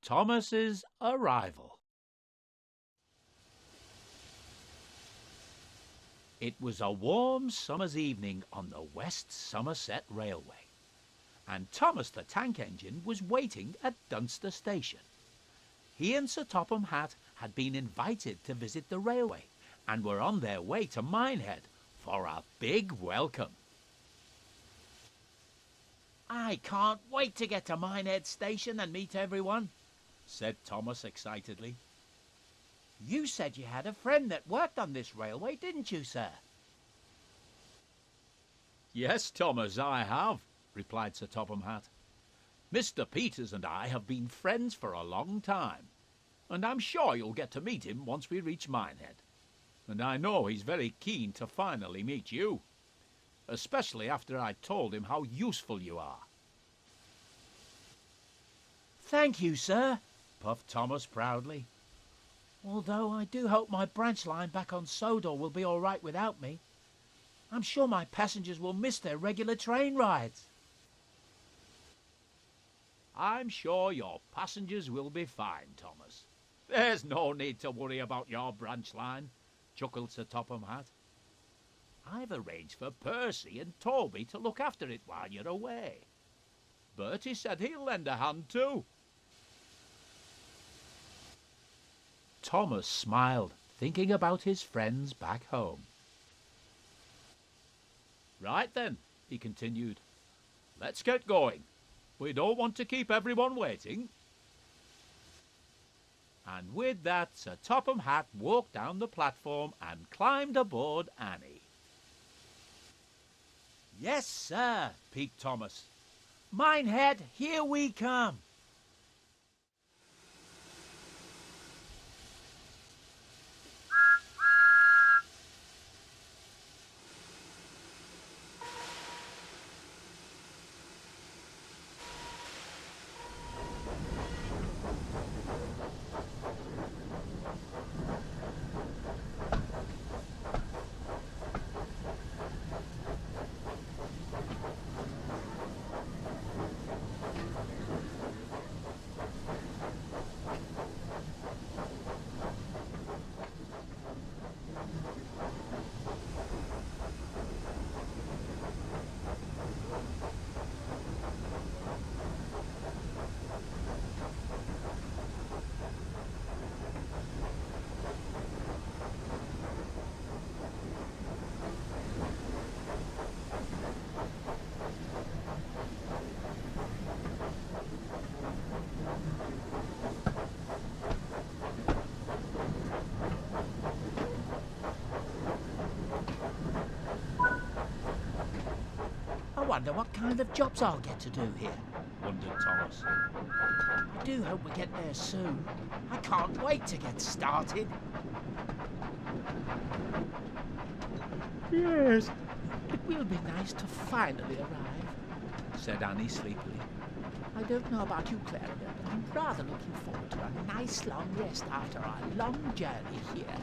Thomas's arrival. It was a warm summer's evening on the West Somerset Railway, and Thomas the Tank Engine was waiting at Dunster Station. He and Sir Topham Hatt had been invited to visit the railway and were on their way to Minehead for a big welcome. "I can't wait to get to Minehead Station and meet everyone," said Thomas excitedly. "You said you had a friend that worked on this railway, didn't you, sir?" "Yes, Thomas, I have," replied Sir Topham Hatt. "Mr. Peters and I have been friends for a long time, and I'm sure you'll get to meet him once we reach Minehead. And I know he's very keen to finally meet you, especially after I told him how useful you are." "Thank you, sir," puffed Thomas proudly. "Although I do hope my branch line back on Sodor will be all right without me. I'm sure my passengers will miss their regular train rides." "I'm sure your passengers will be fine, Thomas. There's no need to worry about your branch line," chuckled Sir Topham Hatt. "I've arranged for Percy and Toby to look after it while you're away. Bertie said he'll lend a hand too." Thomas smiled, thinking about his friends back home. "Right then," he continued, "let's get going. We don't want to keep everyone waiting." And with that, Sir Topham Hatt walked down the platform and climbed aboard Annie. "Yes, sir," peeped Thomas. "Minehead, here we come." "I wonder what kind of jobs I'll get to do here," wondered Thomas. "I do hope we get there soon. I can't wait to get started." "Yes, it will be nice to finally arrive," said Annie sleepily. "I don't know about you, Clarabel, but I'm rather looking forward to a nice long rest after our long journey here."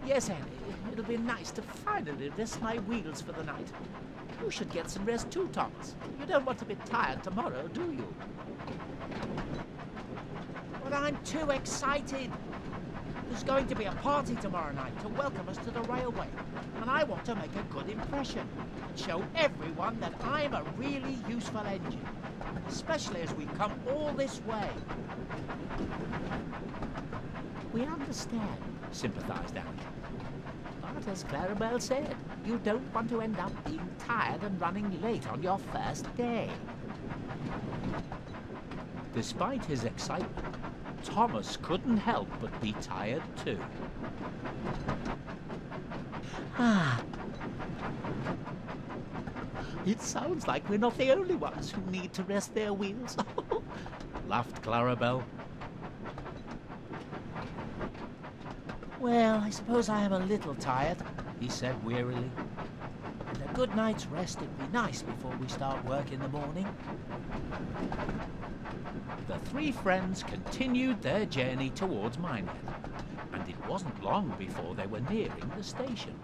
"Yes, Annie, it'll be nice to finally rest my wheels for the night. You should get some rest too, Thomas. You don't want to be tired tomorrow, do you?" "But I'm too excited. There's going to be a party tomorrow night to welcome us to the railway, and I want to make a good impression and show everyone that I'm a really useful engine, especially as we've come all this way." "We understand," sympathised Annie. "But as Clarabel said, you don't want to end up being tired and running late on your first day." Despite his excitement, Thomas couldn't help but be tired too. "It sounds like we're not the only ones who need to rest their wheels," laughed Clarabel. "Well, I suppose I am a little tired," he said wearily. "And a good night's rest would be nice before we start work in the morning." The three friends continued their journey towards Minehead, and it wasn't long before they were nearing the station.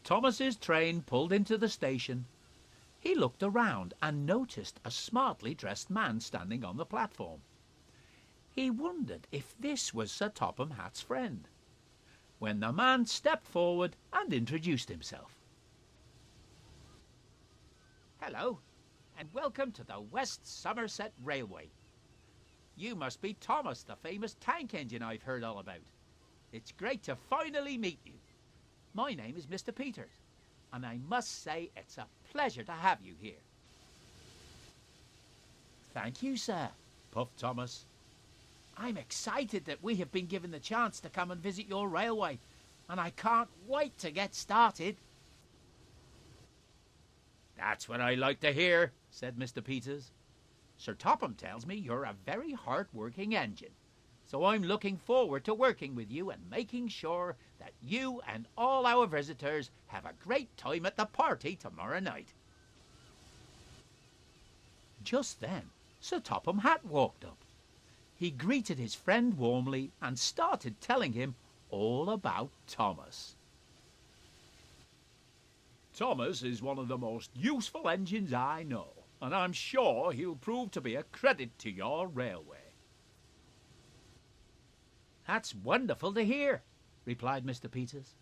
Thomas's train pulled into the station, he looked around and noticed a smartly dressed man standing on the platform. He wondered if this was Sir Topham Hatt's friend, when the man stepped forward and introduced himself. "Hello, and welcome to the West Somerset Railway. You must be Thomas, the famous tank engine I've heard all about. It's great to finally meet you. My name is Mr. Peters, and I must say it's a pleasure to have you here." "Thank you, sir," puffed Thomas. "I'm excited that we have been given the chance to come and visit your railway, and I can't wait to get started." "That's what I like to hear," said Mr. Peters. "Sir Topham tells me you're a very hard-working engine, so I'm looking forward to working with you and making sure that you and all our visitors have a great time at the party tomorrow night." Just then, Sir Topham Hatt walked up. He greeted his friend warmly and started telling him all about Thomas. "Thomas is one of the most useful engines I know, and I'm sure he'll prove to be a credit to your railway." "That's wonderful to hear," replied Mr. Peters.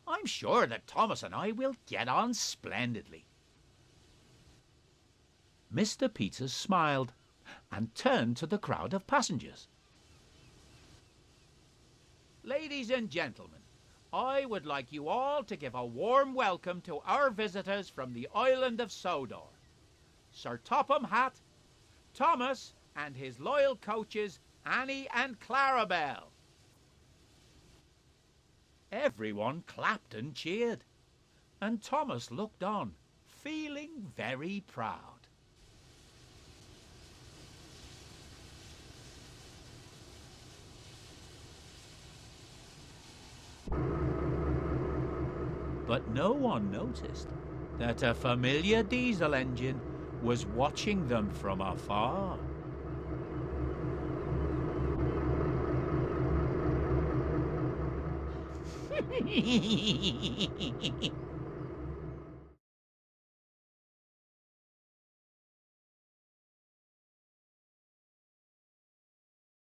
"I'm sure that Thomas and I will get on splendidly." Mr. Peters smiled and turned to the crowd of passengers. "Ladies and gentlemen, I would like you all to give a warm welcome to our visitors from the island of Sodor, Sir Topham Hatt, Thomas, and his loyal coaches Annie and Clarabelle." Everyone clapped and cheered, and Thomas looked on, feeling very proud. But no one noticed that a familiar diesel engine was watching them from afar.